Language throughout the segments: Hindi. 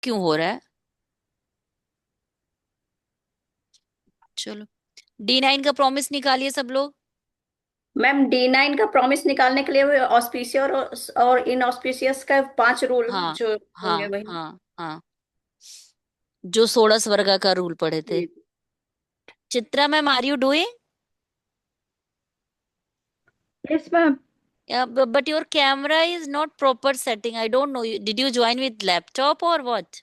क्यों हो रहा है? चलो, D9 का प्रॉमिस निकालिए सब लोग। मैम D9 का प्रॉमिस निकालने के लिए वो ऑस्पिशियस और इनऑस्पिशियस का 5 रूल हाँ जो होंगे हाँ वही। हाँ हाँ, जो षोडश वर्गा का रूल पढ़े थे। जी। Chitra ma'am, are you doing? Yes, ma'am. Yeah, but your camera is not proper setting. I don't know. Did you join with laptop or what?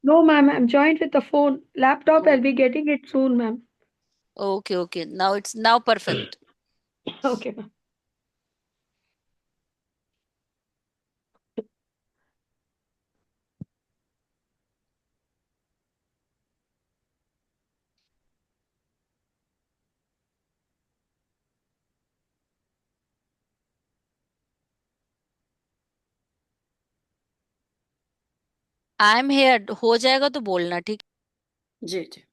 No, ma'am. I'm joined with the phone. Laptop, I'll Oh, be getting it soon, ma'am. okay, okay. Now it's now perfect. Okay, ma'am. I am here हो जाएगा तो बोलना, ठीक? जी जी।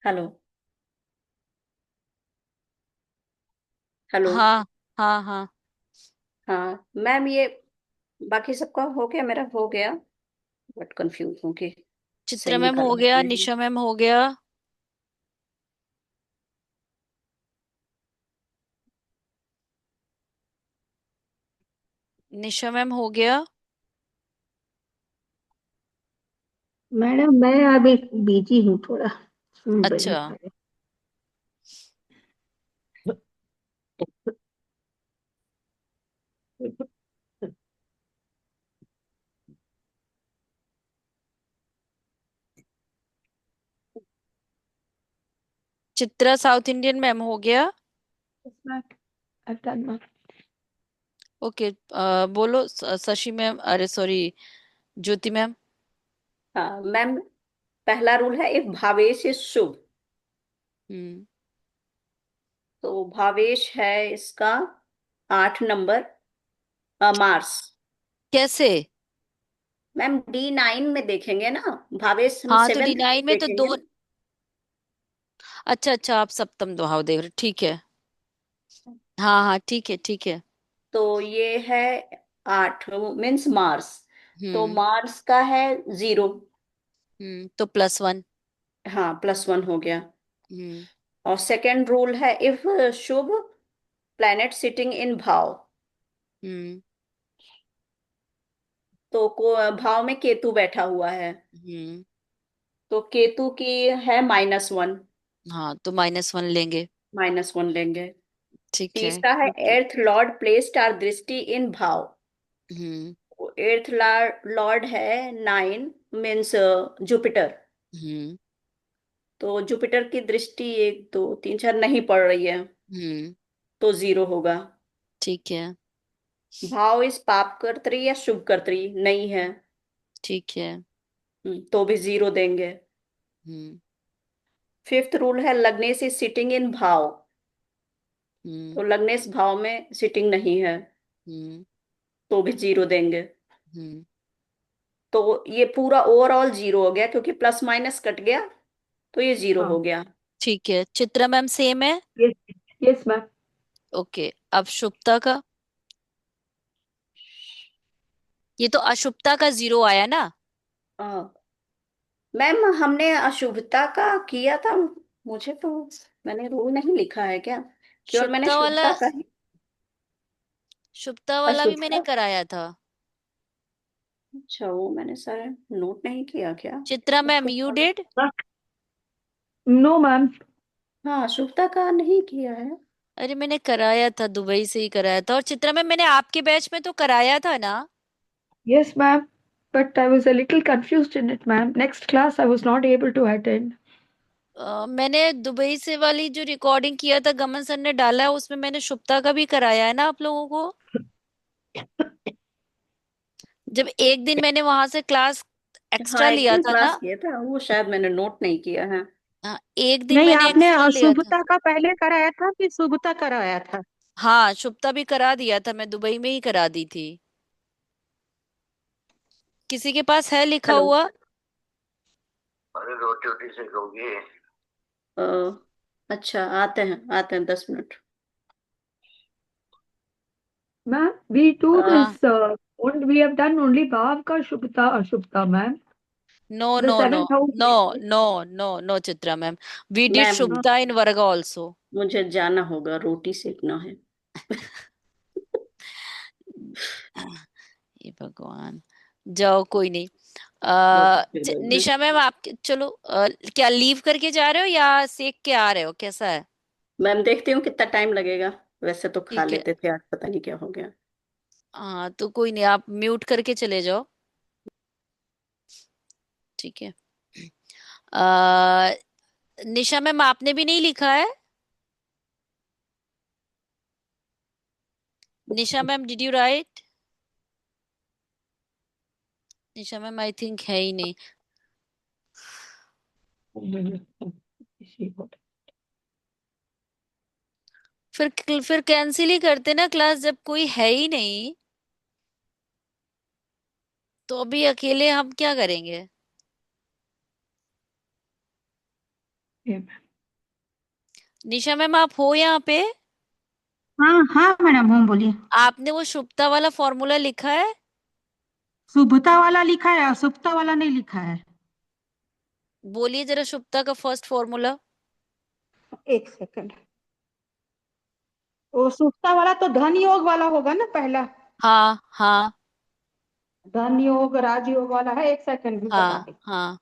हेलो। हेलो। हाँ हाँ हाँ। हाँ मैम, ये बाकी सबका हो गया, मेरा हो गया। बट कंफ्यूज हूँ कि चित्रा सही मैम निकाला हो है कि गया, नहीं। निशा मैम हो गया। निशा मैम हो गया। मैडम, मैं अभी बिजी हूँ थोड़ा। सुन रही अच्छा, हूँ। चित्रा साउथ इंडियन मैम हो गया। Yes, ma'am. I've done, ma'am. Okay, बोलो शशि मैम, अरे सॉरी, ज्योति मैम। हाँ मैम, पहला रूल है, एक भावेश शुभ। हम्म। तो भावेश है इसका 8 नंबर, मार्स। कैसे? मैम D9 में देखेंगे ना, भावेश हम हाँ तो 7th D9 में तो देखेंगे दो। ना। अच्छा अच्छा, आप सप्तम भाव देख रहे, ठीक है। हाँ हाँ, ठीक है ठीक है। तो ये है 8 मीन्स मार्स। तो हम्म। मार्स का है 0। तो +1। हाँ, +1 हो गया। हम्म। और सेकंड रूल है, if Shubh planet sitting in भाव, हम्म। तो भाव में केतु बैठा हुआ है, हम्म। तो केतु की है -1। हाँ तो -1 लेंगे। -1 लेंगे। ठीक है तीसरा है, ठीक है। एर्थ लॉर्ड प्लेस्ड आर दृष्टि इन भाव। हम्म। एर्थ लॉर्ड है 9 मीन्स जुपिटर। हम्म। तो जुपिटर की दृष्टि 1 2 3 4 नहीं पड़ रही है, हम्म। तो 0 होगा। ठीक है भाव इस पाप कर्त्री या शुभ कर्त्री नहीं है, ठीक है। तो भी 0 देंगे। हम्म। फिफ्थ रूल है, लग्नेश इज सिटिंग इन भाव। हम्म। तो लग्नेश भाव में सिटिंग नहीं है, हम्म। तो भी 0 देंगे। हम्म। तो ये पूरा ओवरऑल 0 हो गया, क्योंकि प्लस माइनस कट गया, तो ये 0 हाँ। हो गया। ठीक है, चित्रा मैम सेम है। यस। Yes ma'am. ओके, अब शुभता का। ये तो अशुभता का 0 आया ना। हाँ मैम, हमने अशुभता का किया था। मुझे तो, मैंने रूल नहीं लिखा है क्या? केवल मैंने शुभता वाला, शुभता का ही। शुभता वाला भी मैंने अशुभता, कराया था। अच्छा वो मैंने सर नोट नहीं किया क्या? चित्रा मैम, यू अशुभता, डिड? No ma'am. हाँ अशुभता का नहीं किया है। अरे मैंने कराया था, दुबई से ही कराया था। और चित्रा मैम, मैंने आपके बैच में तो कराया था ना। Yes, ma'am. But I was a little confused in it, ma'am. Next class, I was not able to attend. मैंने दुबई से वाली जो रिकॉर्डिंग किया था, गमन सर ने डाला है, उसमें मैंने शुभता का भी कराया है ना आप लोगों को। जब एक दिन मैंने वहां से क्लास हाँ एक्स्ट्रा एक लिया दिन था क्लास ना। किया था, वो शायद मैंने नोट नहीं किया है। हाँ, एक दिन नहीं, मैंने आपने एक्स्ट्रा लिया था। अशुभता का पहले कराया था कि शुभता कराया था? हाँ, शुभता भी करा दिया था, मैं दुबई में ही करा दी थी। किसी के पास है लिखा हेलो। हुआ? अरे रोटी वोटी सेकोगी? अ, अच्छा, आते हैं 10 मिनट। Ma'am, we do हाँ। this. We have done only Bhav ka Shubhta Ashubhta, ma'am. No The no no seventh house. No no no no Chitra ma'am, we did ma'am शुभता इन वर्गा ऑल्सो। मुझे जाना होगा, रोटी सेकना है। ये भगवान, जाओ कोई नहीं। बहुत फिर गई है। निशा मैम, आप चलो, क्या लीव करके जा रहे हो या सेक के आ रहे हो, कैसा है? मैम देखती हूँ कितना टाइम लगेगा। वैसे तो खा ठीक है। लेते थे, आज पता नहीं क्या हो गया। हाँ तो कोई नहीं, आप म्यूट करके चले जाओ। ठीक है। आ, निशा मैम, आपने भी नहीं लिखा है? Nisha ma'am, did you write? Nisha ma'am I think है ही नहीं। फिर कैंसिल ही करते ना क्लास, जब कोई है ही नहीं। तो अभी अकेले हम क्या करेंगे? निशा मैम, आप हो यहाँ पे? हाँ हाँ मैडम, हूँ, बोलिए। आपने वो शुभता वाला फॉर्मूला लिखा है? शुभता वाला लिखा है, अशुभता वाला नहीं लिखा है। बोलिए जरा शुभता का फर्स्ट फॉर्मूला। एक सेकंड। वो शुभता वाला तो धन योग वाला होगा ना पहला। हाँ हाँ धन योग राजयोग वाला है, एक सेकंड भी बता हाँ दे। हाँ।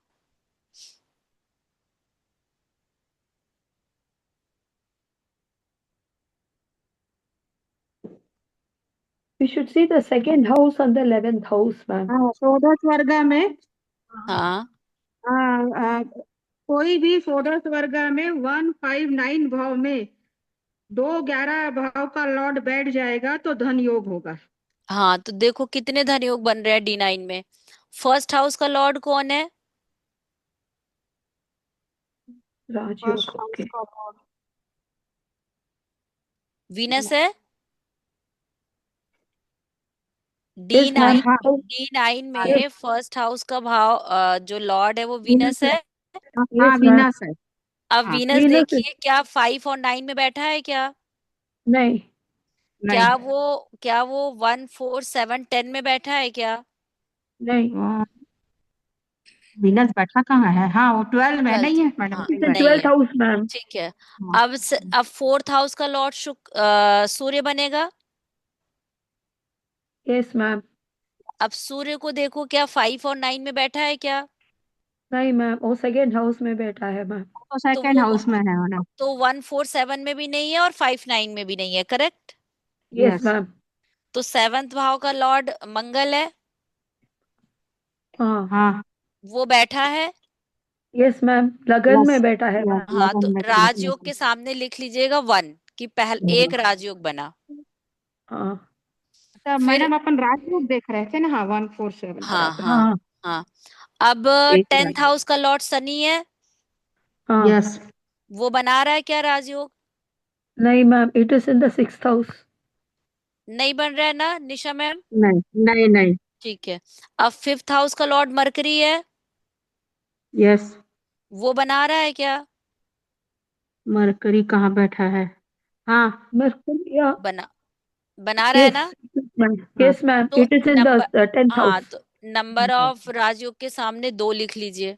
We should see the second house and the 11th house, ma'am. हाँ, षोडश वर्ग में। हाँ हाँ, कोई भी षोडश वर्ग में 159 भाव में 211 भाव का लॉर्ड बैठ जाएगा तो धन योग होगा। हाँ, तो देखो कितने धन योग बन रहे हैं D9 में। फर्स्ट हाउस का लॉर्ड कौन है? राजयोग। ओके। वीनस है। D yes ma'am. नाइन हाँ डी नाइन हाँ में फर्स्ट हाउस का भाव जो लॉर्ड है वो वीनस वीनस है। है। हाँ यस मैम। वीनस है। अब हाँ वीनस वीनस है। देखिए क्या 5 और 9 में बैठा है क्या? नहीं। नहीं। क्या वो 1 4 7 10 में बैठा है क्या? नहीं। वीनस बैठा कहाँ है? हाँ वो 12 में नहीं 12th। है मैडम, हाँ नहीं इट्स इन नहीं बैठा। ट्वेल्थ है। House ma'am. ठीक है। हाँ अब फोर्थ हाउस का लॉर्ड सूर्य बनेगा। Yes ma'am. अब सूर्य को देखो क्या 5 और 9 में बैठा है क्या? नहीं मैम, वो सेकेंड हाउस में बैठा है मैम। तो तो सेकंड वो हाउस में है मैडम। तो 1 4 7 में भी नहीं है और 5 9 में भी नहीं है, करेक्ट। Yes yes. मैम। तो सेवंथ भाव का लॉर्ड मंगल है। हाँ। हाँ। वो बैठा है। यस मैम, लगन यस। में बैठा है यस मैम। हाँ, तो लगन में लगन राजयोग में। के सामने लिख लीजिएगा 1 कि पहल एक राजयोग बना। हाँ। तो फिर मैडम अपन राजयोग देख रहे थे ना, हाँ 1 4 7 हाँ बराबर। हाँ हाँ। हाँ। अब एक 10th राजयोग। हाउस का लॉर्ड शनि है। हाँ। यस। वो बना रहा है क्या राजयोग? नहीं ma'am, it is in the sixth house. नहीं बन रहा है ना निशा मैम? नहीं नहीं नहीं। ठीक है। अब 5th हाउस का लॉर्ड मरकरी है। यस। वो बना रहा है क्या? मरकरी कहाँ बैठा है? हाँ। मरकरी। बना बना रहा है यस ना? मैम। हाँ। यस मैम, तो it is in the number tenth हाँ, हाउस। तो नंबर ऑफ राजयोग के सामने 2 लिख लीजिए।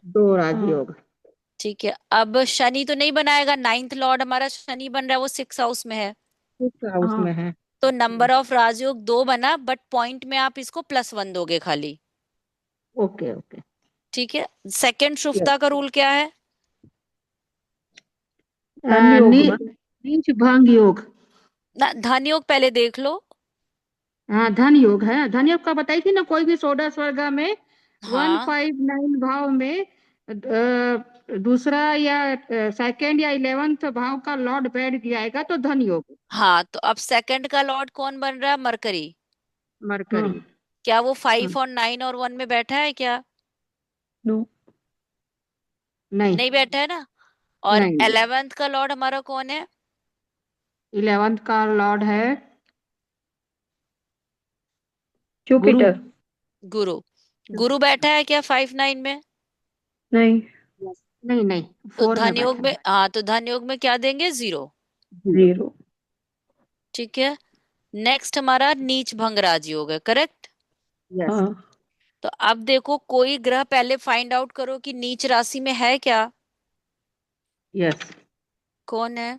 दो हाँ। राजयोग। ठीक है। अब शनि तो नहीं बनाएगा, 9th लॉर्ड हमारा शनि बन रहा है, वो 6th हाउस में है। किस हाउस हाँ। में है? तो नंबर ऑफ राजयोग 2 बना, बट पॉइंट में आप इसको +1 दोगे खाली। Okay okay. ठीक है। Second yes. शुभता का रूल क्या है? धन्य योग मैम। नीच भंग योग। ना, धन योग पहले देख लो। हाँ धन योग है, धन योग का बताई थी ना, कोई भी षोडश वर्गा में वन हाँ फाइव नाइन भाव में दूसरा या सेकंड या 11th भाव का लॉर्ड बैठ जाएगा तो धन योग। हाँ, तो अब सेकंड का लॉर्ड कौन बन रहा है? मरकरी। मरकरी। हाँ। क्या वो हाँ। 5 और 9 और 1 में बैठा है क्या? नो। नहीं नहीं बैठा है ना। और नहीं। 11th का लॉर्ड हमारा कौन है? 11th का लॉर्ड है गुरु। जुपिटर। गुरु। गुरु बैठा है क्या 5 9 में? नहीं। नहीं नहीं, तो 4 में धन योग बैठा में, है। हाँ, तो धन योग में क्या देंगे? 0। जीरो। जीरो। ठीक है। नेक्स्ट हमारा नीच भंग राजयोग है, करेक्ट। यस। हाँ। तो अब देखो कोई ग्रह पहले फाइंड आउट करो कि नीच राशि में है क्या। यस। कौन है?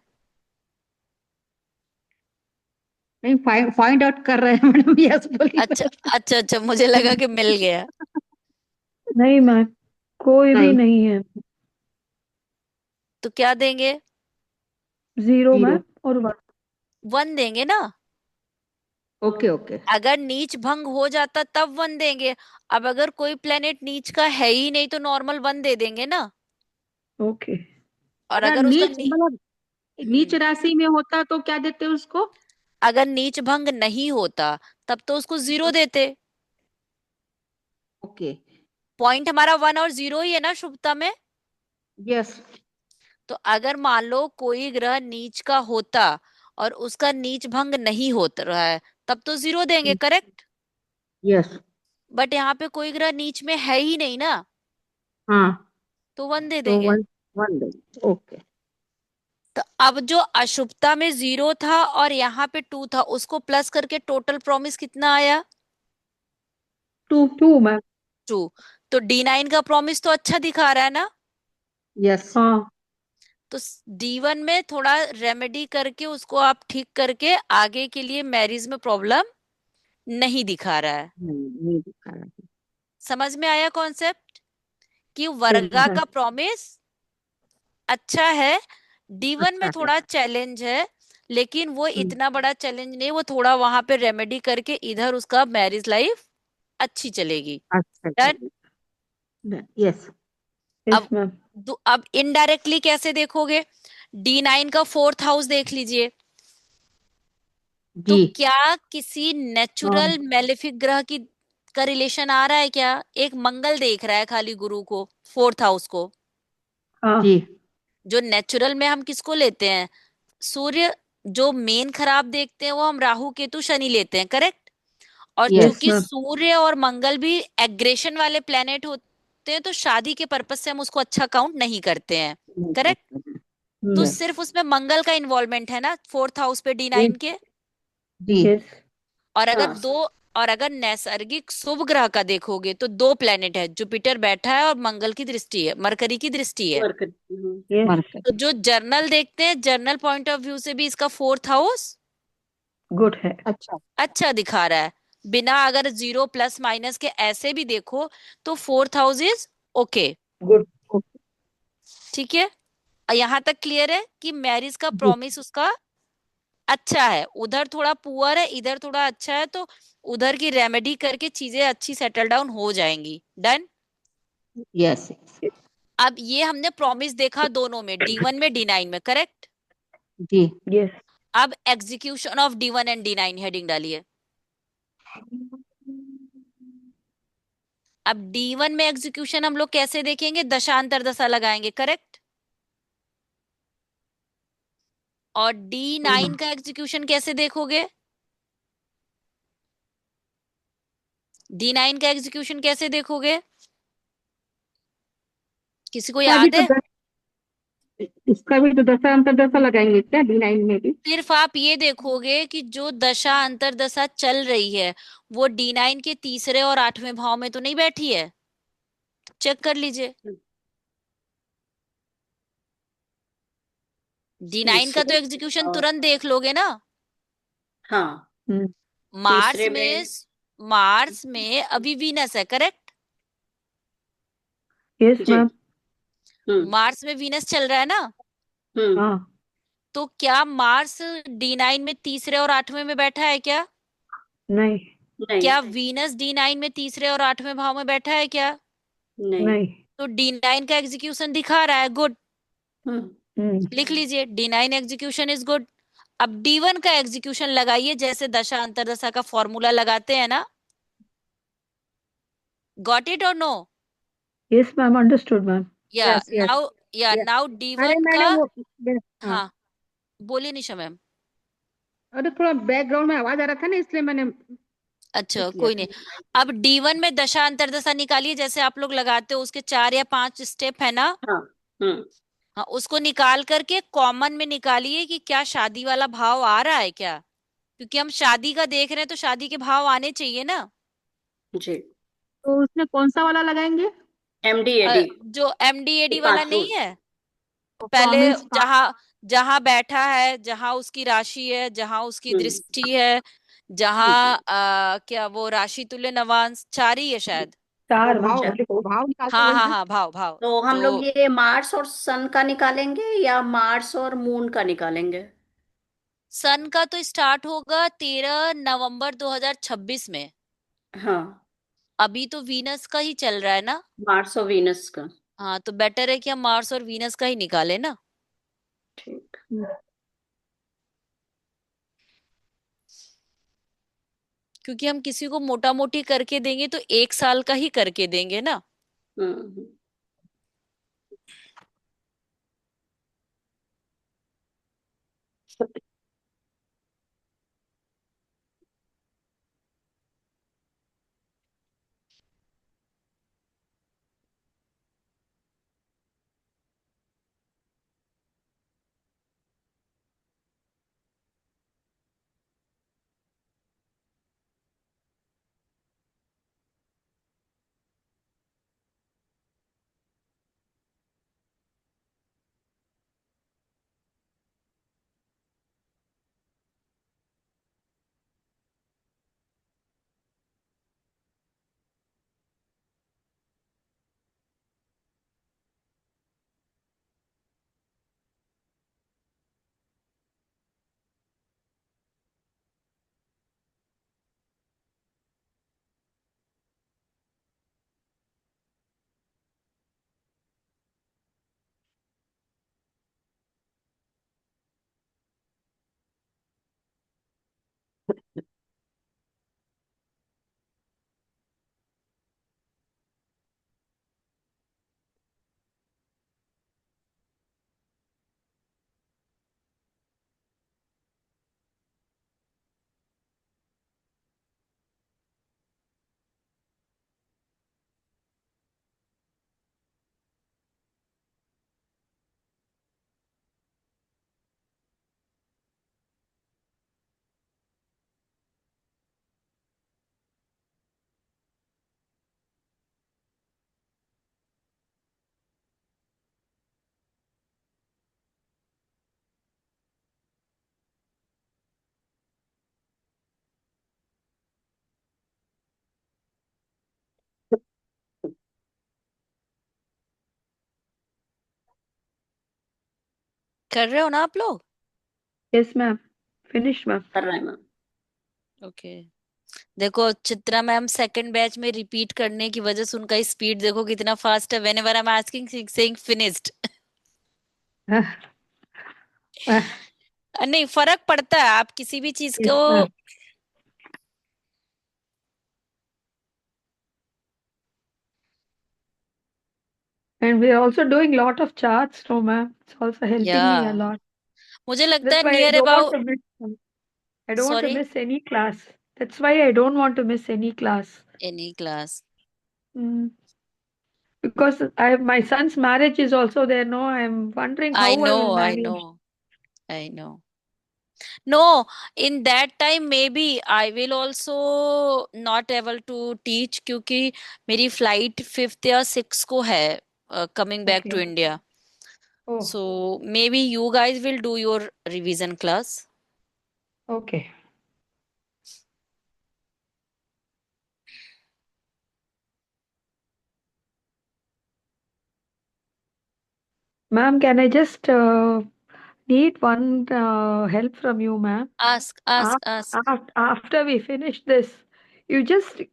नहीं फाइंड आउट कर रहे हैं मैडम, यस बोलिए अच्छा मैडम। अच्छा अच्छा, मुझे लगा कि मिल गया। नहीं मैम, कोई भी नहीं। नहीं है। तो क्या देंगे? Zero zero. मैम और वन। 1 देंगे ना। Okay okay. अगर नीच भंग हो जाता तब 1 देंगे। अब अगर कोई प्लेनेट नीच का है ही नहीं तो नॉर्मल 1 दे देंगे ना। ओके। और अगर अगर उसका नीच मतलब नीच हम्म राशि में होता तो क्या देते उसको? अगर नीच भंग नहीं होता तब तो उसको 0 देते। ओके। पॉइंट हमारा 1 और 0 ही है ना शुभता में। यस। तो अगर मान लो कोई ग्रह नीच का होता और उसका नीच भंग नहीं होता रहा है तब तो 0 देंगे, करेक्ट। यस। बट यहाँ पे कोई ग्रह नीच में है ही नहीं ना, हाँ। तो 1 दे तो देंगे। वन वन दे। ओके। तो अब जो अशुभता में 0 था और यहाँ पे 2 था, उसको प्लस करके टोटल प्रॉमिस कितना आया? टू। Two ma'am. 2। तो D9 का प्रॉमिस तो अच्छा दिखा रहा है ना। यस। हाँ। तो D1 में थोड़ा रेमेडी करके उसको आप ठीक करके आगे के लिए मैरिज में प्रॉब्लम नहीं दिखा रहा है। नहीं नहीं दिखा रहा है। समझ में आया कॉन्सेप्ट कि यस वर्गा मैम। का प्रॉमिस अच्छा है। D1 में अच्छा है। थोड़ा चैलेंज है, लेकिन वो हम्म, इतना बड़ा चैलेंज नहीं, वो थोड़ा वहां पे रेमेडी करके इधर उसका मैरिज लाइफ अच्छी चलेगी। अच्छा डन। चलिए। यस। अब यस मैम। अब इनडायरेक्टली कैसे देखोगे? D9 का 4th हाउस देख लीजिए। तो जी। क्या किसी हाँ। नेचुरल मेलेफिक ग्रह की का रिलेशन आ रहा है क्या? एक मंगल देख रहा है खाली गुरु को, 4th हाउस को। हाँ। जी। जो नेचुरल में हम किसको लेते हैं? सूर्य जो मेन खराब देखते हैं वो हम राहु केतु शनि लेते हैं, करेक्ट। और यस चूंकि मैम। सूर्य और मंगल भी एग्रेशन वाले प्लेनेट होते हैं, तो शादी के पर्पज से हम उसको अच्छा काउंट नहीं करते हैं, करेक्ट। तो यस सिर्फ उसमें मंगल का इन्वॉल्वमेंट है ना, फोर्थ हाउस पे D9 के। जी। यस और अगर हाँ। दो, और अगर नैसर्गिक शुभ ग्रह का देखोगे तो दो प्लेनेट है, जुपिटर बैठा है और मंगल की दृष्टि है, मरकरी की दृष्टि है। मरकरी। यस तो जो जर्नल देखते हैं, जर्नल पॉइंट ऑफ व्यू से भी इसका फोर्थ हाउस गुड है। अच्छा। अच्छा दिखा रहा है। बिना अगर जीरो प्लस माइनस के ऐसे भी देखो तो fourth house is okay. Good. ठीक है, यहां तक क्लियर है कि मैरिज का जी। प्रॉमिस उसका अच्छा है। उधर थोड़ा पुअर है, इधर थोड़ा अच्छा है, तो उधर की रेमेडी करके चीजें अच्छी सेटल डाउन हो जाएंगी। डन। यस। अब ये हमने प्रॉमिस देखा दोनों में, D1 में D9 में, करेक्ट। जी। यस। अब execution of D1 and D9 heading डालिए। अब D1 में एग्जीक्यूशन हम लोग कैसे देखेंगे, दशांतर दशा लगाएंगे, करेक्ट। और D9 का एग्जीक्यूशन कैसे देखोगे, D9 का एग्जीक्यूशन कैसे देखोगे, किसी को इसका भी याद तो है। इसका भी तो दशा अंतर दशा लगाएंगे क्या D9 में भी? सिर्फ आप ये देखोगे कि जो दशा अंतर दशा चल रही है वो D9 के तीसरे और आठवें भाव में तो नहीं बैठी है, चेक कर लीजिए। D9 का तो तीसरे एग्जीक्यूशन और तुरंत देख लोगे ना। हाँ, मार्स तीसरे में, में। मार्स में अभी वीनस है, करेक्ट। यस जी। मैम। मार्स में वीनस चल रहा है ना। हम्म। हाँ। तो क्या मार्स D9 में तीसरे और आठवें में बैठा है क्या, नहीं। नहीं। क्या वीनस D9 में तीसरे और आठवें भाव में बैठा है क्या। नहीं। नहीं। तो D9 का एग्जीक्यूशन दिखा रहा है, गुड। हम्म। लिख लीजिए D9 एग्जीक्यूशन इज गुड। अब D1 का एग्जीक्यूशन लगाइए जैसे दशा अंतरदशा का फॉर्मूला लगाते हैं ना। गॉट इट और no. Yes ma'am, understood ma'am. Yeah yes yes. Now, yeah yes. Now अरे D1 का। मैंने वो हाँ। हाँ, बोलिए निशा मैम। अरे थोड़ा बैकग्राउंड में आवाज आ रहा था ना, इसलिए मैंने अच्छा पूछ लिया कोई था। नहीं। अब D1 में दशा अंतरदशा निकालिए जैसे आप लोग लगाते हो, उसके 4 या 5 स्टेप है ना। हाँ। हम्म। हाँ, उसको निकाल करके कॉमन में निकालिए कि क्या शादी वाला भाव आ रहा है क्या, क्योंकि हम शादी का देख रहे हैं तो शादी के भाव आने चाहिए ना। जी। तो उसमें कौन सा वाला लगाएंगे? MDAD। जो MDAD वाला पांचवी। नहीं है, तो पहले प्रॉमिस। जहां जहां बैठा है, जहां उसकी राशि है, जहां उसकी हम्म। दृष्टि है, जहां क्या वो राशि तुल्य नवांश 4 ही है शायद। चार भाव अच्छा, भाव निकालते हाँ हाँ बोलते। हाँ, भाव भाव। तो हम लोग तो ये मार्स और सन का निकालेंगे या मार्स और मून का निकालेंगे? सन का तो स्टार्ट होगा 13 नवंबर 2026 में। हाँ, अभी तो वीनस का ही चल रहा है ना। मार्स और वीनस का। हाँ, तो बेटर है कि हम मार्स और वीनस का ही निकालें ना। ठीक। क्योंकि हम किसी को मोटा मोटी करके देंगे तो 1 साल का ही करके देंगे ना। हम्म। कर रहे हो ना आप लोग? Yes ma'am, finish ma'am. कर रहे हैं मैम। ओके। देखो चित्रा मैम सेकंड बैच में रिपीट करने की वजह से उनका स्पीड देखो कितना फास्ट है। When ever I am asking saying finished. नहीं, फर्क पड़ता है आप किसी भी चीज को। Yes ma'am, and we are also doing lot of charts, no ma'am. It's also या helping me a lot. मुझे लगता है That's why I near don't want about. to miss. I don't want to sorry. miss any class. That's why I don't want to miss any class. Any class. Mm. Because I my son's marriage is also there. No, I'm wondering I how I know, will I know, manage. I know. No, in that time maybe I will also not able to teach, क्योंकि मेरी फ्लाइट 5th या 6th को है, coming back to Okay. India. Oh, so maybe you guys will do your revision class. okay. Ma'am, can I just need one help from you, ma'am? Ask ask ask. After we finish this, you just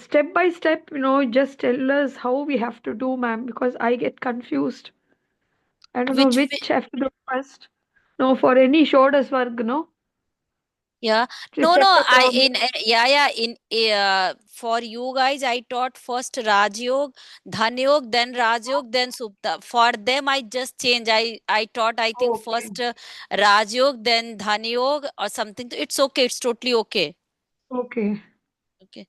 step by step, just tell us how we have to do, ma'am, because I get confused. I don't know which which have to do first. No, for any shoulders work, no, Yeah, to no, check no. the I problem. in yeah, in for you guys, I taught first Raj Yog, Dhan Yog, then Raj Yog, then Supta. For them, I just change. I taught, I think, Okay, first Raj Yog, then Dhan Yog or something. It's okay. It's totally okay. okay. Okay.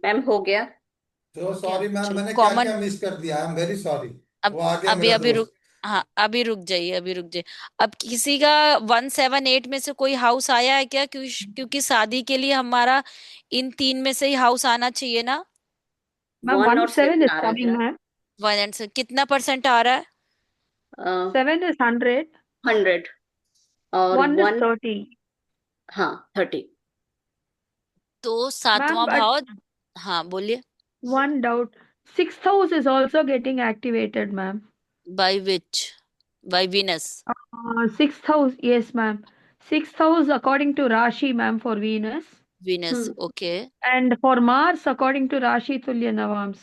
Ma'am हो गया। तो हो गया, सॉरी मैम, चलो मैंने क्या कॉमन। क्या मिस कर दिया, आई एम वेरी सॉरी। अब वो आ गया अभी मेरा अभी रुक। दोस्त। हाँ, अभी रुक जाइए, अभी रुक जाइए। अब किसी का 178 में से कोई हाउस आया है क्या? क्योंकि शादी के लिए हमारा इन 3 में से ही हाउस आना चाहिए ना। Ma'am, 1 और 7 1 7 is आ रहा coming, है। ma'am. वन एंड से कितना परसेंट आ रहा है? 7 is 100. 100 और 1 is 1। 30. हाँ, 30। तो Ma'am, सातवां but भाव। हाँ बोलिए। one doubt. Sixth house is also getting activated, ma'am. By which? By Venus? Sixth house, yes, ma'am. Sixth house according to Rashi, ma'am, for Venus. Venus, hmm. Okay. And for Mars according to Rashi Tulya Navams.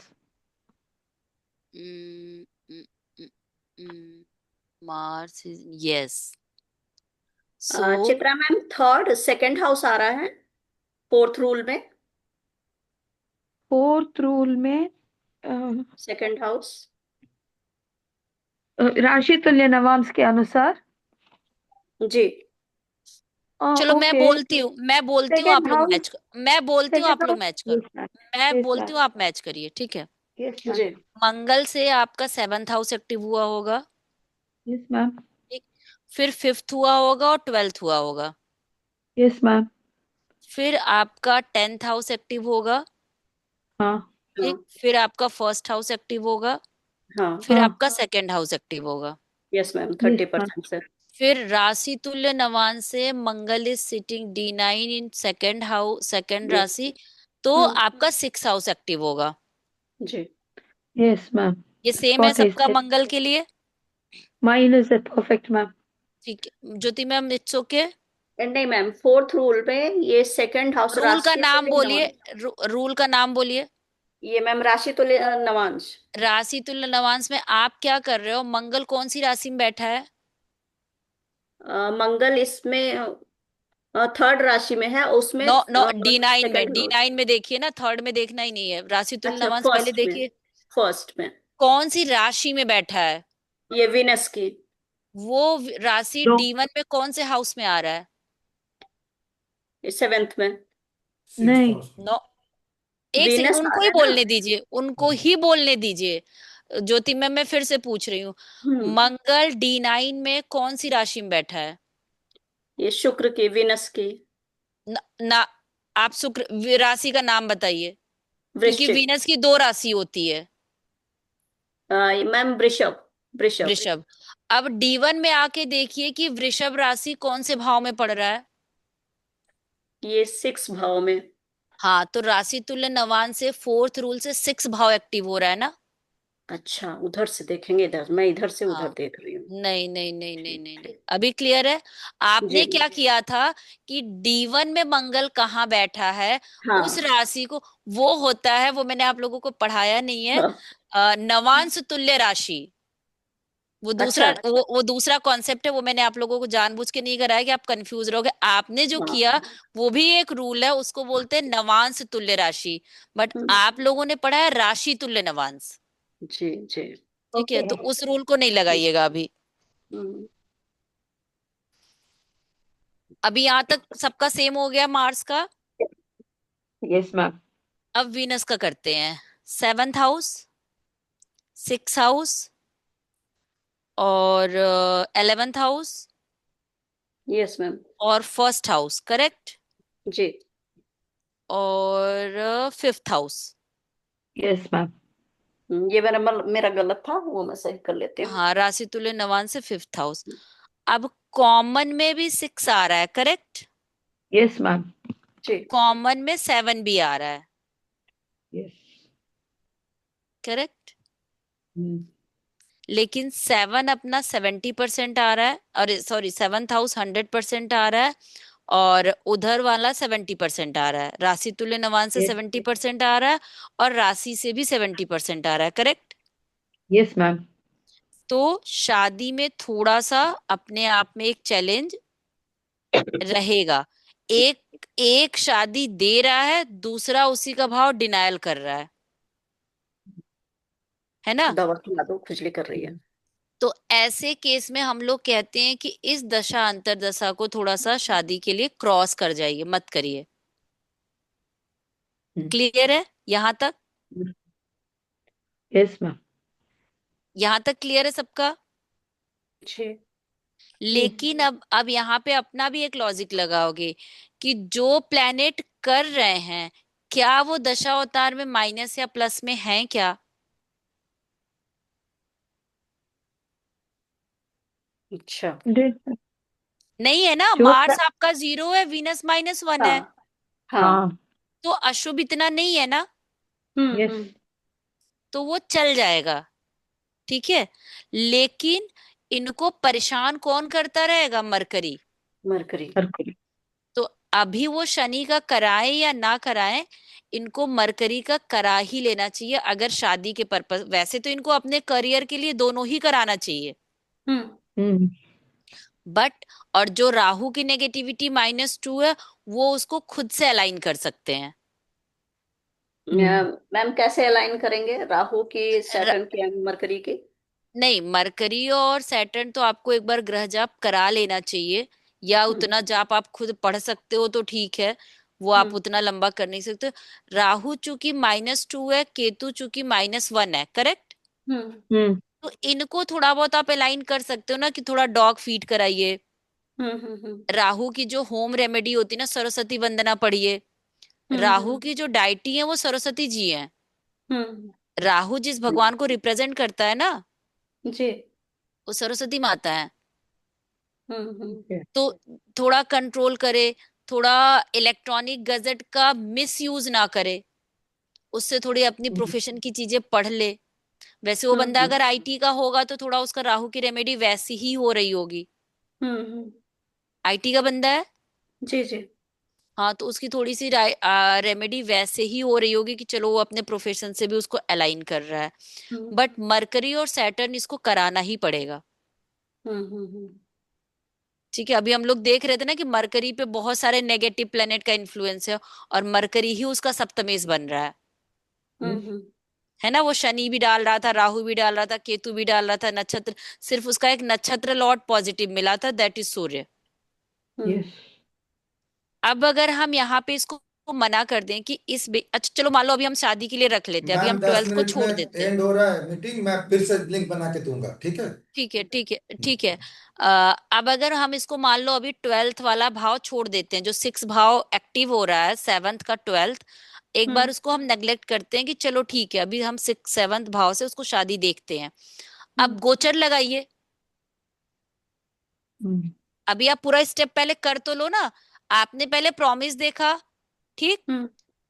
Mars is yes. So Chitra ma'am, third second house आ रहा है फोर्थ रूल में। Fourth rule में सेकंड हाउस। राशि तुल्य नवांश के अनुसार। जी। चलो ओके। मैं बोलती हूँ आप सेकेंड लोग हाउस। मैच मैं बोलती हूँ सेकेंड आप लोग हाउस। मैच यस करो। मैम। मैं यस बोलती मैम। हूँ, आप मैच करिए, ठीक है। Yes ma'am. जी। मंगल से आपका 7th हाउस एक्टिव हुआ होगा। Yes ma'am. ठीक। फिर 5th हुआ होगा और 12th हुआ होगा। Yes ma'am. फिर आपका 10th हाउस एक्टिव होगा। हाँ। ठीक। हाँ। फिर आपका फर्स्ट हाउस एक्टिव होगा। हाँ। फिर हाँ। आपका सेकंड हाउस एक्टिव होगा। Yes ma'am, yes ma'am. 30% से। फिर राशि तुल्य नवान से Mangal is sitting D9 in second house, second जी। राशि। तो आपका 6th हाउस एक्टिव होगा। जी। Yes ma'am. ये That's सेम है what I सबका said. मंगल के लिए। Mine is a perfect, ma'am. ठीक है ज्योति मैम, इट्स ओके। नहीं मैम, फोर्थ रूल में ये सेकंड हाउस रूल का राशि नाम तुल्य बोलिए। नवांश। रूल का नाम बोलिए। ये मैम राशि तुल्य नवांश। राशि तुल्य नवांश में आप क्या कर रहे हो? मंगल कौन सी राशि में बैठा है? मंगल इसमें थर्ड राशि में है, उसमें नो नो, D9 में, सेकंड हाउस। D9 में देखिए ना, थर्ड में देखना ही नहीं है। राशि तुल्य अच्छा, नवांश पहले फर्स्ट में। देखिए। फर्स्ट में कौन सी राशि में बैठा है? ये वीनस की। वो राशि No. D1 में कौन से हाउस में आ रहा है? सेवेंथ में। सिक्स नहीं। हाउस। नो, एक सेकंड, वीनस आ उनको रहा ही है ना। बोलने दीजिए, उनको ही बोलने दीजिए। ज्योति मैम, मैं फिर से पूछ रही हूँ। हम्म। मंगल D9 में कौन सी राशि में बैठा है? ये शुक्र की, वीनस की। ना, आप शुक्र राशि का नाम बताइए। क्योंकि वृश्चिक। वीनस की 2 राशि होती है। मैम वृषभ। वृषभ। वृषभ। अब D1 में आके देखिए कि वृषभ राशि कौन से भाव में पड़ रहा है। ये 6 भाव में। हाँ, तो राशि तुल्य नवान से 4th रूल से 6 भाव एक्टिव हो रहा है ना। अच्छा, उधर से देखेंगे, इधर मैं इधर से उधर हाँ, देख रही हूँ। नहीं नहीं नहीं नहीं नहीं ठीक नहीं, है। अभी क्लियर है। जी। आपने क्या किया था कि D1 में मंगल कहाँ बैठा है, उस हाँ। राशि को, वो होता है, वो मैंने आप लोगों को पढ़ाया नहीं है, हाँ। नवांश तुल्य राशि। वो दूसरा, अच्छा। वो दूसरा कॉन्सेप्ट है, वो मैंने आप लोगों को जानबूझ के नहीं कराया कि आप कंफ्यूज रहोगे। आपने जो हाँ। किया वो भी एक रूल है, उसको बोलते हैं नवांश तुल्य राशि। बट हम्म। आप लोगों ने पढ़ा है राशि तुल्य नवांश। जी जी। ठीक है, ओके। तो उस रूल को नहीं लगाइएगा अभी। हम्म। अभी यहां तक सबका सेम हो गया मार्स का। Yes ma'am. अब वीनस का करते हैं। 7th हाउस, 6th हाउस, और 11th हाउस, यस मैम। और 1st हाउस, करेक्ट, जी। और 5th हाउस। Yes ma'am. ये मेरा गलत था, वो मैं सही कर लेती हूँ। हाँ, राशि तुल्य नवांश से 5th हाउस। अब कॉमन में भी 6 आ रहा है, करेक्ट। Yes ma'am. जी। कॉमन में 7 भी आ रहा है, यस। करेक्ट। लेकिन 7 अपना 70% आ रहा है, और सॉरी 7th हाउस 100% आ रहा है, और उधर वाला 70% आ रहा है। राशि तुल्य नवांश से यस। 70% आ रहा है, और राशि से भी 70% आ रहा है, करेक्ट। Yes ma'am. तो शादी में थोड़ा सा अपने आप में एक चैलेंज रहेगा। एक एक शादी दे रहा है, दूसरा उसी का भाव डिनायल कर रहा है ना। दवा खिला दो, खुजली कर रही है। तो ऐसे केस में हम लोग कहते हैं कि इस दशा अंतरदशा को थोड़ा सा शादी के लिए क्रॉस कर जाइए, मत करिए। क्लियर है यहां तक? Yes ma'am. यहां तक क्लियर है सबका? जी। लेकिन अब यहाँ पे अपना भी एक लॉजिक लगाओगे कि जो प्लेनेट कर रहे हैं, क्या वो दशा अवतार में माइनस या प्लस में हैं क्या? अच्छा। नहीं है ना। Sure Mars ma'am. आपका 0 है, वीनस -1 है, हाँ। हाँ। हाँ। तो अशुभ इतना नहीं है ना, यस। हम्म। तो वो चल जाएगा। ठीक है। लेकिन इनको परेशान कौन करता रहेगा? मरकरी। मरकरी। मरकरी। तो अभी वो शनि का कराएं या ना कराएं, इनको मरकरी का करा ही लेना चाहिए अगर शादी के पर्पस। वैसे तो इनको अपने करियर के लिए दोनों ही कराना चाहिए, हम्म। हम्म। बट और जो राहु की नेगेटिविटी -2 है, वो उसको खुद से अलाइन कर सकते हैं। हम्म। मैम कैसे अलाइन करेंगे राहु की, सैटर्न की एंड मरकरी की? नहीं, मरकरी और सैटर्न तो आपको एक बार ग्रह जाप करा लेना चाहिए, या हम्म। उतना जाप आप खुद पढ़ सकते हो तो ठीक है, वो आप हम्म। उतना लंबा कर नहीं सकते। राहु चूंकि -2 है, केतु चूंकि -1 है, करेक्ट। हम्म। हम्म। तो इनको थोड़ा बहुत आप अलाइन कर सकते हो ना, कि थोड़ा डॉग फीड कराइए। हम्म। हम्म। राहु की जो होम रेमेडी होती है ना, सरस्वती वंदना पढ़िए। राहु हम्म। की जो डाइटी है वो सरस्वती जी हैं। हम्म। राहु जिस भगवान को रिप्रेजेंट करता है ना, जी। वो सरस्वती माता है। हम्म। ओके। तो थोड़ा कंट्रोल करे, थोड़ा इलेक्ट्रॉनिक गैजेट का मिस यूज ना करे, उससे थोड़ी अपनी प्रोफेशन की चीजें पढ़ ले। वैसे वो बंदा हम्म। अगर आईटी का होगा तो थोड़ा उसका राहु की रेमेडी वैसी ही हो रही होगी। हम्म। आईटी का बंदा है, जी जी। हाँ, तो उसकी थोड़ी सी रेमेडी वैसे ही हो रही होगी कि चलो वो अपने प्रोफेशन से भी उसको अलाइन कर रहा है। हम्म। बट मरकरी और सैटर्न इसको कराना ही पड़ेगा। हम्म। ठीक है। अभी हम लोग देख रहे थे ना कि मरकरी पे बहुत सारे नेगेटिव प्लेनेट का इन्फ्लुएंस है, और मरकरी ही उसका सप्तमेश बन रहा हम्म। है ना। वो शनि भी डाल रहा था, राहु भी डाल रहा था, केतु भी डाल रहा था, नक्षत्र, सिर्फ उसका एक नक्षत्र लॉर्ड पॉजिटिव मिला था, that is Surya. Hmm. Yes. अब अगर हम यहाँ पे इसको मना कर दें कि अच्छा चलो, मान लो अभी हम शादी के लिए रख लेते हैं, अभी मैम हम दस 12th को मिनट में छोड़ देते हैं। एंड हो रहा है मीटिंग, मैं फिर से लिंक बना के दूंगा, ठीक है। ठीक है, ठीक है, ठीक है। अब अगर हम इसको मान लो अभी 12th वाला भाव छोड़ देते हैं, जो 6 भाव एक्टिव हो रहा है, 7th का 12th, एक बार हम्म। उसको हम नेग्लेक्ट करते हैं कि चलो ठीक है, अभी हम 6 7th भाव से उसको शादी देखते हैं। अब हम्म। गोचर लगाइए। हम्म। अभी आप पूरा स्टेप पहले कर तो लो ना। आपने पहले प्रॉमिस देखा, ठीक। हम्म।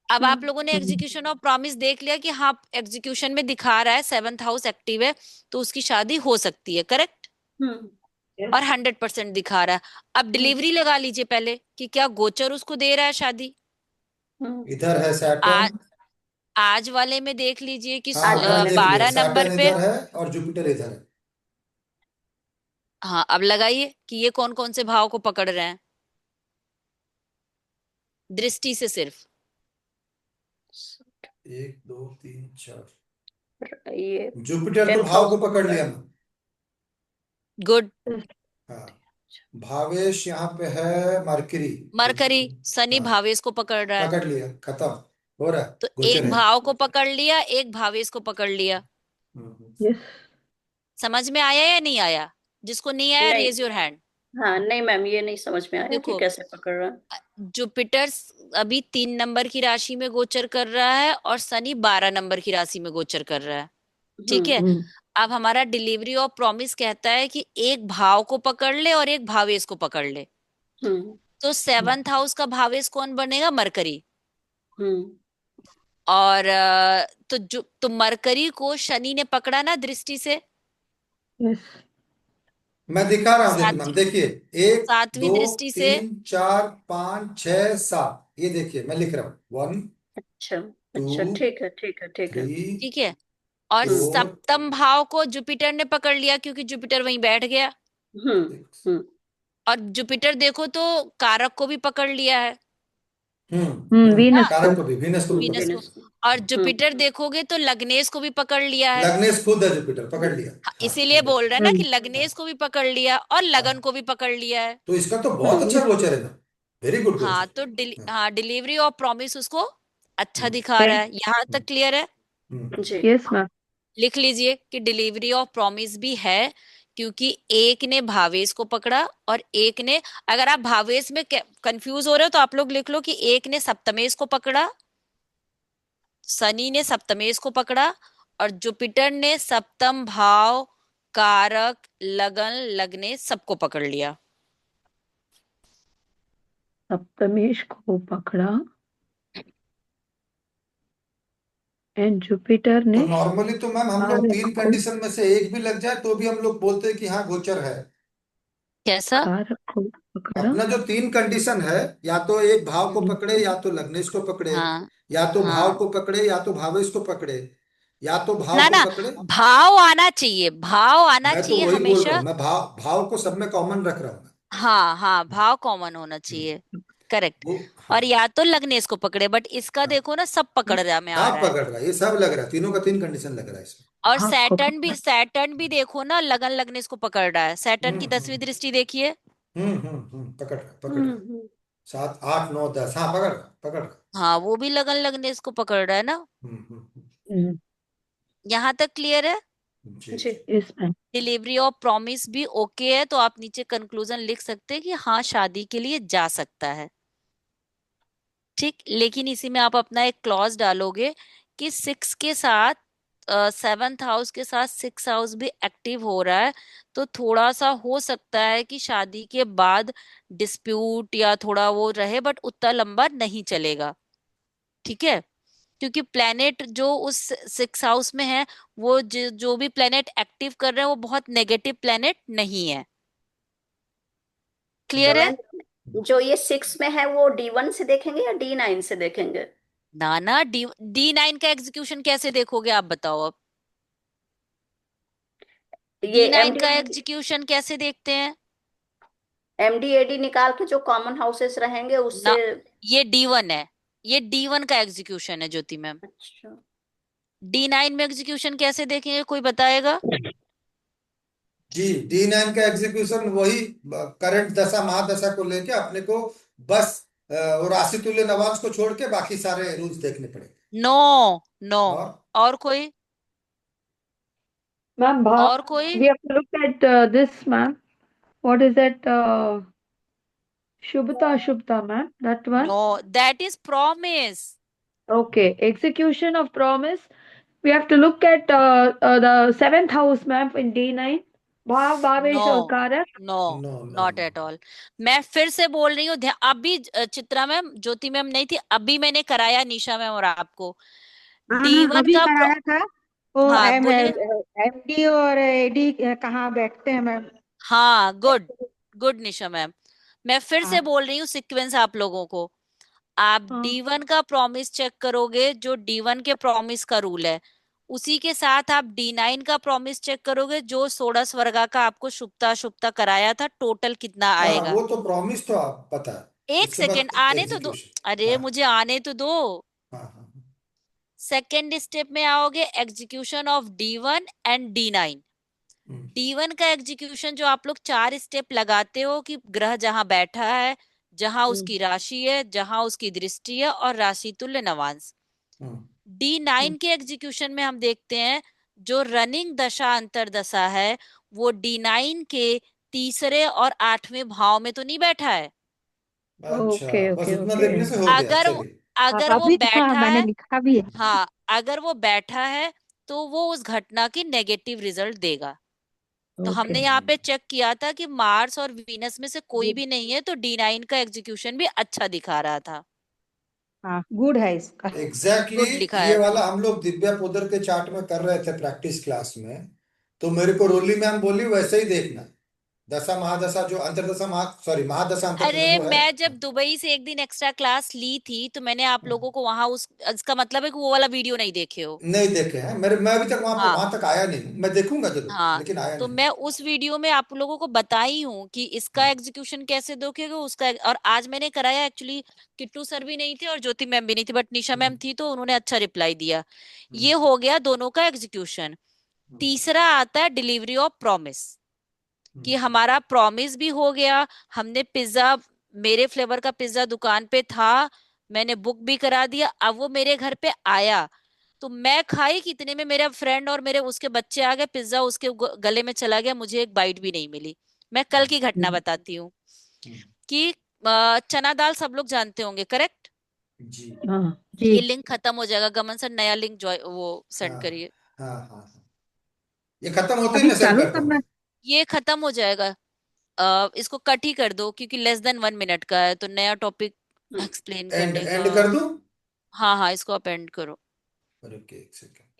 अब आप लोगों ने एग्जीक्यूशन ऑफ प्रॉमिस देख लिया कि हाँ एग्जीक्यूशन में दिखा रहा है 7th हाउस एक्टिव है, तो उसकी शादी हो सकती है, करेक्ट। हम्म और 100% दिखा रहा है। अब डिलीवरी लगा लीजिए पहले कि क्या गोचर उसको दे रहा है शादी। इधर है आ, सैटर्न। आज वाले में देख लीजिए कि हाँ आज मैम वाले देख में लिया, 12 नंबर सैटर्न पे। इधर है और जुपिटर इधर है। हाँ अब लगाइए कि ये कौन कौन से भाव को पकड़ रहे हैं दृष्टि से सिर्फ। 1 2 3 4। ये जुपिटर तो 10th भाव हाउस को को पकड़ पकड़। लिया मैम। गुड। हाँ, भावेश यहाँ पे है मरकरी। मरकरी, शनि हाँ भावेश को पकड़ रहा है। पकड़ लिया, खत्म हो रहा है, तो गोचर एक है। भाव को पकड़ लिया, एक भावेश को पकड़ लिया। हम्म। समझ में आया या नहीं आया? जिसको नहीं आया नहीं, रेज योर हैंड। हाँ नहीं मैम, ये नहीं समझ में आया कि देखो कैसे पकड़ रहा है। जुपिटर अभी 3 नंबर की राशि में गोचर कर रहा है और शनि 12 नंबर की राशि में गोचर कर रहा है। ठीक है। हम्म अब हमारा डिलीवरी ऑफ प्रॉमिस कहता है कि एक भाव को पकड़ ले और एक भावेश को पकड़ ले। हम्म तो 7th हाउस का भावेश कौन बनेगा? मरकरी। हम्म और तो मरकरी को शनि ने पकड़ा ना दृष्टि से। मैं दिखा रहा हूँ, देखिए सात मैम, देखिए 1 2 सातवीं दृष्टि से। 3 4 5 6 7, ये देखिए मैं लिख रहा हूँ। 1 अच्छा, टू अच्छा, ठीक है, ठीक है, ठीक है। 3 ठीक है। और हम्म 4 सप्तम भाव को जुपिटर ने पकड़ लिया क्योंकि जुपिटर वहीं बैठ गया। हम्म 6। हम्म और जुपिटर देखो तो कारक को भी पकड़ लिया है ना, वीनस को। कारक को भी, वीनस को भी पकड़ वीनस को। वीनस को। लिया। और जुपिटर देखोगे तो लग्नेश को भी पकड़ लिया है। लग्नेश खुद है, जुपिटर पकड़ लिया। हाँ, हाँ इसीलिए बोल रहे हैं ना कि हाँ लग्नेश को भी पकड़ लिया और लगन हाँ। को भी पकड़ लिया है। तो इसका तो बहुत अच्छा गोचर है ना, वेरी गुड हाँ तो गोचर। हाँ। हाँ डिलीवरी ऑफ प्रॉमिस उसको अच्छा हम्म दिखा रहा है। यहाँ हम्म तक क्लियर है? जी। Yes ma'am. लिख लीजिए कि डिलीवरी ऑफ प्रॉमिस भी है क्योंकि एक ने भावेश को पकड़ा और एक ने, अगर आप भावेश में कंफ्यूज हो रहे हो तो आप लोग लिख लो कि एक ने सप्तमेश को पकड़ा, शनि ने सप्तमेश को पकड़ा और जुपिटर ने सप्तम भाव, कारक, लगन, लग्नेश सबको पकड़ लिया। सप्तमेश को पकड़ा एंड जुपिटर तो ने नॉर्मली तो मैम हम लोग कारक 3 को कंडीशन में से एक भी लग जाए तो भी हम लोग बोलते हैं कि हाँ गोचर है। कैसा? कारक को पकड़ा। अपना जो 3 कंडीशन है, या तो एक भाव को पकड़े, हम्म, या तो लग्नेश को पकड़े, हाँ या तो भाव हाँ। को पकड़े, या तो भावेश को पकड़े, या तो भाव ना को ना, पकड़े। भाव आना चाहिए, भाव आना मैं तो चाहिए वही बोल रहा हमेशा। हूँ, मैं भाव भाव को सब में कॉमन रख रहा हूँ मैं। हाँ हाँ, भाव कॉमन होना हम्म, चाहिए। करेक्ट। वो और हाँ या तो लग्नेश को पकड़े, बट इसका हाँ। देखो ना सब पकड़ रहा में आ सब रहा है। पकड़ रहा है, ये सब लग रहा है, तीनों का 3 कंडीशन लग रहा है इसमें। और भाव को सैटर्न भी, पकड़ा। सैटर्न भी देखो ना लगन लग्नेश को पकड़ रहा है। सैटर्न की 10वीं हम्म। दृष्टि देखिए। पकड़ रहा पकड़ हम्म रहा। हम्म 7 8 9 10, हाँ पकड़ रहा पकड़ रहा। हाँ वो भी लगन लग्नेश को पकड़ रहा है ना। हम्म। हम्म, यहाँ तक क्लियर है? जी जी। जी। Yes ma'am. Delivery of promise भी ओके है तो आप नीचे कंक्लूजन लिख सकते हैं कि हाँ शादी के लिए जा सकता है। ठीक, लेकिन इसी में आप अपना एक क्लॉज डालोगे कि 6 के साथ 7th हाउस के साथ 6 हाउस भी एक्टिव हो रहा है, तो थोड़ा सा हो सकता है कि शादी के बाद डिस्प्यूट या थोड़ा वो रहे, बट उतना लंबा नहीं चलेगा। ठीक है। क्योंकि प्लेनेट जो उस 6 हाउस में है, वो जो भी प्लेनेट एक्टिव कर रहे हैं वो बहुत नेगेटिव प्लेनेट नहीं है। तो क्लियर है? मैम, जो ये 6 में है वो D1 से देखेंगे या D9 से देखेंगे? ना ना, D9 का एग्जीक्यूशन कैसे देखोगे आप बताओ अब? ये D9 का MD एग्जीक्यूशन कैसे देखते हैं? MDAD निकाल के जो कॉमन हाउसेस रहेंगे ना, उससे। ये D1 है, ये D1 का एग्जीक्यूशन है ज्योति मैम। अच्छा। D9 में एग्जीक्यूशन कैसे देखेंगे, कोई बताएगा? जी, D9 का एग्जीक्यूशन वही करंट दशा महादशा को लेके अपने को बस और राशि तुल्य नवांश को छोड़ के बाकी सारे रूल्स देखने पड़ेंगे। No no. और और कोई? मैम और कोई? we have to look at this ma'am. What is that? Shubhta Ashubhta ma'am. That one. No, that is promise. Okay. Execution of promise. We have to look at the seventh house ma'am in D9. भाव भावेश नो, और कारक। No, no no not no. At all. मैं फिर से बोल रही हूँ, अभी चित्रा मैम, ज्योति मैम नहीं थी, अभी मैंने कराया निशा मैम और आपको। हाँ डी हाँ, वन अभी का कराया था। वो हाँ बोलिए। एमडी और एडी कहाँ बैठते हैं मैम? हाँ, गुड, गुड निशा मैम। मैं फिर से हाँ बोल रही हूँ सीक्वेंस आप लोगों को। आप हाँ। D1 का प्रॉमिस चेक करोगे, जो D1 के प्रॉमिस का रूल है, उसी के साथ आप D9 का प्रॉमिस चेक करोगे, जो षोडश वर्गा का आपको शुक्ता शुक्ता कराया था, टोटल कितना हाँ आएगा। वो तो प्रॉमिस तो आप पता है। एक उसके सेकेंड बाद आने तो दो। एग्जीक्यूशन। अरे हाँ मुझे आने तो दो। हाँ हाँ सेकेंड स्टेप में आओगे, execution of D1 and D9। Hmm, D1 का एग्जीक्यूशन जो आप लोग 4 स्टेप लगाते हो, कि ग्रह जहां बैठा है, जहां हम्म, उसकी राशि है, जहां उसकी दृष्टि है, और राशि तुल्य नवांश। हम्म, हम्म। D9 के एग्जीक्यूशन में हम देखते हैं, जो रनिंग दशा अंतरदशा है, वो D9 के तीसरे और 8वें भाव में तो नहीं बैठा है। अच्छा, ओके बस ओके उतना ओके। देखने से हो गया, अगर चलिए। अगर वो अभी हाँ बैठा मैंने है, लिखा भी है। हाँ, अगर वो बैठा है, तो वो उस घटना की नेगेटिव रिजल्ट देगा। तो ओके। हमने यहाँ पे चेक किया था कि मार्स और वीनस में से कोई गुड। भी नहीं है, तो D9 का एग्जीक्यूशन भी अच्छा दिखा रहा था। हाँ गुड है इसका। एग्जैक्टली गुड लिखा ये है। वाला हम लोग दिव्या पोदर के चार्ट में कर रहे थे प्रैक्टिस क्लास में। तो मेरे को रोली मैम बोली वैसे ही देखना। दशा महादशा जो अंतरदशा महा सॉरी महादशा अंतरदशा अरे जो है। मैं जब दुबई से एक दिन एक्स्ट्रा क्लास ली थी, तो मैंने आप लोगों को वहां उस इसका मतलब है कि वो वाला वीडियो नहीं देखे हो। नहीं देखे हैं मेरे, मैं अभी तक हाँ, वहां तक आया नहीं हूं। मैं देखूंगा जरूर, हाँ। लेकिन आया तो नहीं। मैं उस वीडियो में आप लोगों को बताई हूँ कि इसका एग्जीक्यूशन कैसे दोगे, उसका। और आज मैंने कराया एक्चुअली, किट्टू सर भी नहीं थे और ज्योति मैम भी नहीं थी, बट निशा मैम हम्म, थी, तो उन्होंने अच्छा रिप्लाई दिया। हम्म, ये हो गया दोनों का एग्जीक्यूशन। हम्म, तीसरा आता है डिलीवरी ऑफ प्रॉमिस, कि हम्म, हमारा प्रॉमिस भी हो गया। हमने पिज्जा, मेरे फ्लेवर का पिज्जा दुकान पे था, मैंने बुक भी करा दिया, अब वो मेरे घर पे आया। तो मैं खाई कितने में, मेरा फ्रेंड और मेरे उसके बच्चे आ गए, पिज्जा उसके गले में चला गया, मुझे एक बाइट भी नहीं मिली। मैं कल की घटना हम्म, बताती हूँ हम्म, कि चना दाल सब लोग जानते होंगे, करेक्ट। जी। हाँ जी। ये लिंक खत्म हो जाएगा, गमन सर नया लिंक वो सेंड हाँ करिए। हाँ हाँ हाँ। ये खत्म होते ही अभी मैं सेंड चालू करता करना। हूँ। ये खत्म हो जाएगा। इसको कट ही कर दो, क्योंकि लेस देन 1 मिनट का है, तो नया टॉपिक एक्सप्लेन एंड करने का। एंड कर दूं? हाँ हाँ, इसको आप एंड करो। रुकिए एक सेकंड।